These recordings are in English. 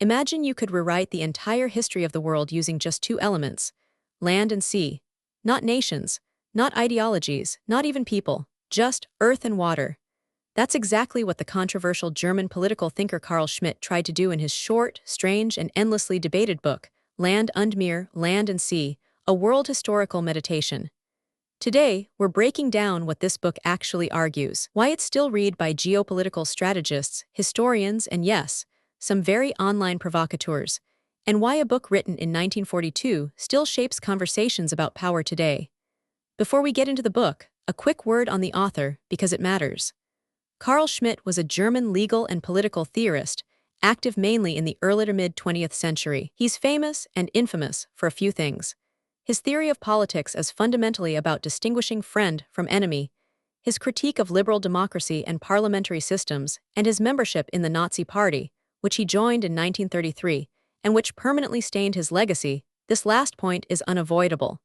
Imagine you could rewrite the entire history of the world using just two elements: land and sea. Not nations, not ideologies, not even people, just earth and water. That's exactly what the controversial German political thinker Carl Schmitt tried to do in his short, strange, and endlessly debated book, Land und Meer, Land and Sea, a world historical meditation. Today, we're breaking down what this book actually argues, why it's still read by geopolitical strategists, historians, and yes, some very online provocateurs, and why a book written in 1942 still shapes conversations about power today. Before we get into the book, a quick word on the author, because it matters. Carl Schmitt was a German legal and political theorist, active mainly in the early to mid-20th century. He's famous and infamous for a few things: his theory of politics as fundamentally about distinguishing friend from enemy, his critique of liberal democracy and parliamentary systems, and his membership in the Nazi Party, which he joined in 1933, and which permanently stained his legacy. This last point is unavoidable.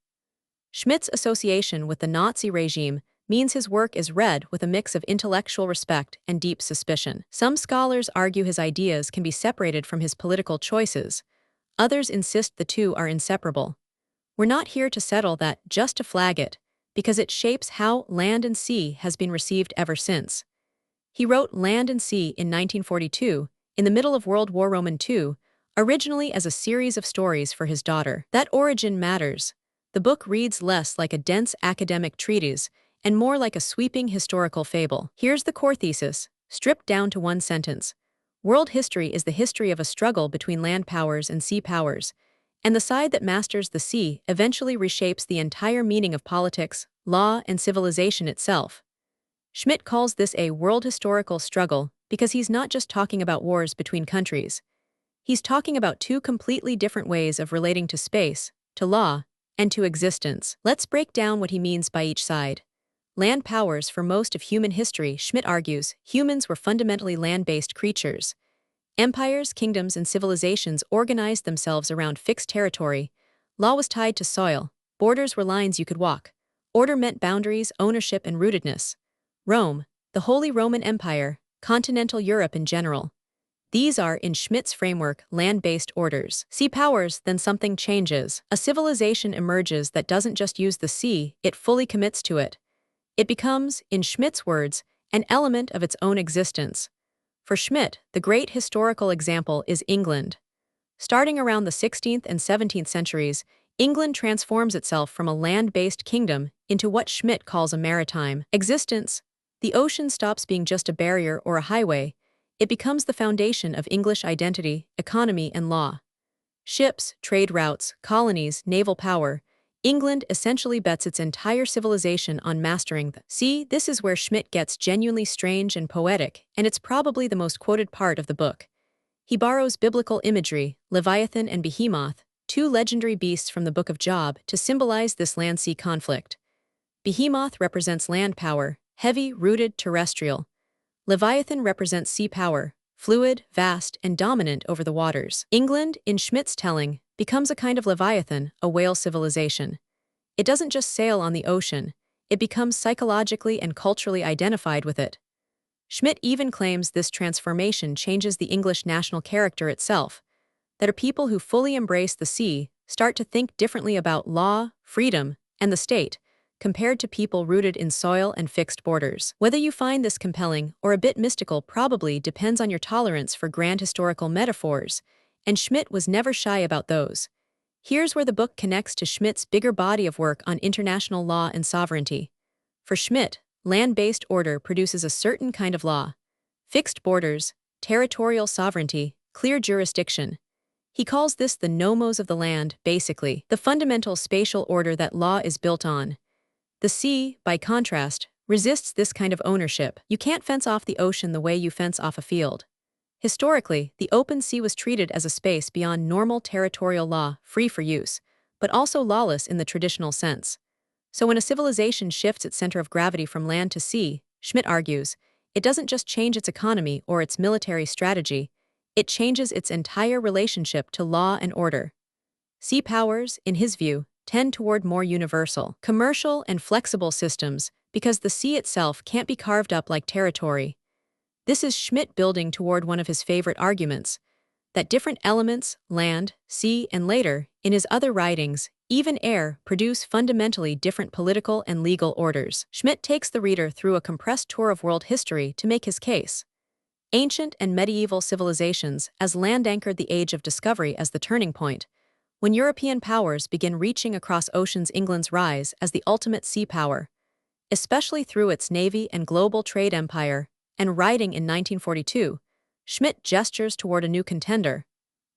Schmitt's association with the Nazi regime means his work is read with a mix of intellectual respect and deep suspicion. Some scholars argue his ideas can be separated from his political choices. Others insist the two are inseparable. We're not here to settle that, just to flag it, because it shapes how Land and Sea has been received ever since. He wrote Land and Sea in 1942, in the middle of World War II, originally as a series of stories for his daughter. That origin matters. The book reads less like a dense academic treatise and more like a sweeping historical fable. Here's the core thesis, stripped down to one sentence. World history is the history of a struggle between land powers and sea powers, and the side that masters the sea eventually reshapes the entire meaning of politics, law, and civilization itself. Schmitt calls this a world historical struggle because he's not just talking about wars between countries. He's talking about two completely different ways of relating to space, to law, and to existence. Let's break down what he means by each side. Land powers. For most of human history, Schmitt argues, humans were fundamentally land-based creatures. Empires, kingdoms, and civilizations organized themselves around fixed territory. Law was tied to soil. Borders were lines you could walk. Order meant boundaries, ownership, and rootedness. Rome, the Holy Roman Empire, continental Europe in general. These are, in Schmitt's framework, land-based orders. Sea powers, then something changes. A civilization emerges that doesn't just use the sea, it fully commits to it. It becomes, in Schmitt's words, an element of its own existence. For Schmitt, the great historical example is England. Starting around the 16th and 17th centuries, England transforms itself from a land-based kingdom into what Schmitt calls a maritime existence. The ocean stops being just a barrier or a highway. It becomes the foundation of English identity, economy, and law. Ships, trade routes, colonies, naval power. England essentially bets its entire civilization on mastering the sea. This is where Schmitt gets genuinely strange and poetic, and it's probably the most quoted part of the book. He borrows biblical imagery, Leviathan and Behemoth, two legendary beasts from the Book of Job, to symbolize this land-sea conflict. Behemoth represents land power, heavy, rooted, terrestrial. Leviathan represents sea power, fluid, vast, and dominant over the waters. England, in Schmitt's telling, becomes a kind of Leviathan, a whale civilization. It doesn't just sail on the ocean, it becomes psychologically and culturally identified with it. Schmitt even claims this transformation changes the English national character itself, that a people who fully embrace the sea start to think differently about law, freedom, and the state, compared to people rooted in soil and fixed borders. Whether you find this compelling or a bit mystical probably depends on your tolerance for grand historical metaphors, and Schmitt was never shy about those. Here's where the book connects to Schmitt's bigger body of work on international law and sovereignty. For Schmitt, land-based order produces a certain kind of law: fixed borders, territorial sovereignty, clear jurisdiction. He calls this the nomos of the land, basically, the fundamental spatial order that law is built on. The sea, by contrast, resists this kind of ownership. You can't fence off the ocean the way you fence off a field. Historically, the open sea was treated as a space beyond normal territorial law, free for use, but also lawless in the traditional sense. So when a civilization shifts its center of gravity from land to sea, Schmitt argues, it doesn't just change its economy or its military strategy, it changes its entire relationship to law and order. Sea powers, in his view, tend toward more universal, commercial, and flexible systems because the sea itself can't be carved up like territory. This is Schmitt building toward one of his favorite arguments. that different elements, land, sea, and later, in his other writings, even air, produce fundamentally different political and legal orders. Schmitt takes the reader through a compressed tour of world history to make his case. Ancient and medieval civilizations as land anchored the age of discovery as the turning point. When European powers begin reaching across oceans, England's rise as the ultimate sea power, especially through its navy and global trade empire, and writing in 1942, Schmitt gestures toward a new contender,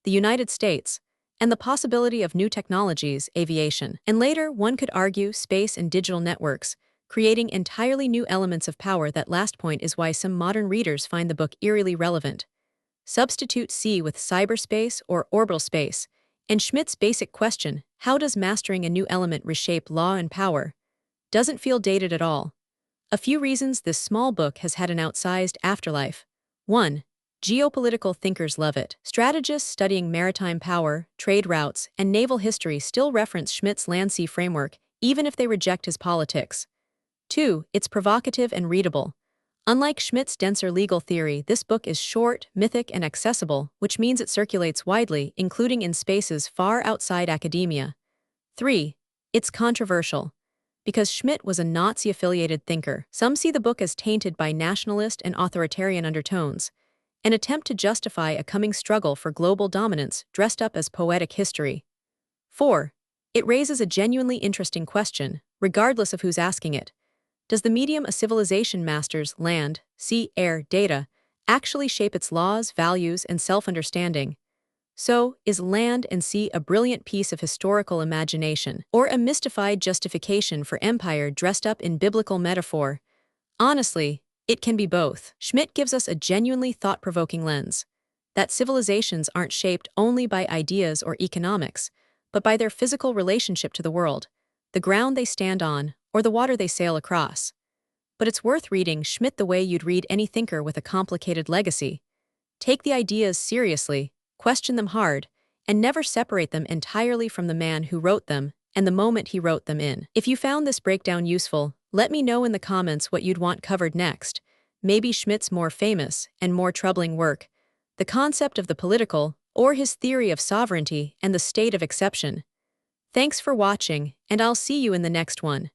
the United States, and the possibility of new technologies, aviation, and later, one could argue, space and digital networks, creating entirely new elements of power. That last point is why some modern readers find the book eerily relevant. Substitute sea with cyberspace or orbital space, and Schmitt's basic question, how does mastering a new element reshape law and power, doesn't feel dated at all. A few reasons this small book has had an outsized afterlife. 1. Geopolitical thinkers love it. Strategists studying maritime power, trade routes, and naval history still reference Schmitt's land-sea framework, even if they reject his politics. 2. It's provocative and readable. Unlike Schmitt's denser legal theory, this book is short, mythic, and accessible, which means it circulates widely, including in spaces far outside academia. 3. It's controversial. Because Schmitt was a Nazi-affiliated thinker, some see the book as tainted by nationalist and authoritarian undertones, an attempt to justify a coming struggle for global dominance dressed up as poetic history. 4. It raises a genuinely interesting question, regardless of who's asking it. Does the medium a civilization masters, land, sea, air, data, actually shape its laws, values, and self-understanding? So, is land and sea a brilliant piece of historical imagination, or a mystified justification for empire dressed up in biblical metaphor? Honestly, it can be both. Schmitt gives us a genuinely thought-provoking lens, that civilizations aren't shaped only by ideas or economics, but by their physical relationship to the world, the ground they stand on, or the water they sail across. But it's worth reading Schmitt the way you'd read any thinker with a complicated legacy. Take the ideas seriously, question them hard, and never separate them entirely from the man who wrote them and the moment he wrote them in. If you found this breakdown useful, let me know in the comments what you'd want covered next. Maybe Schmitt's more famous and more troubling work, The Concept of the Political, or his theory of sovereignty and the state of exception. Thanks for watching, and I'll see you in the next one.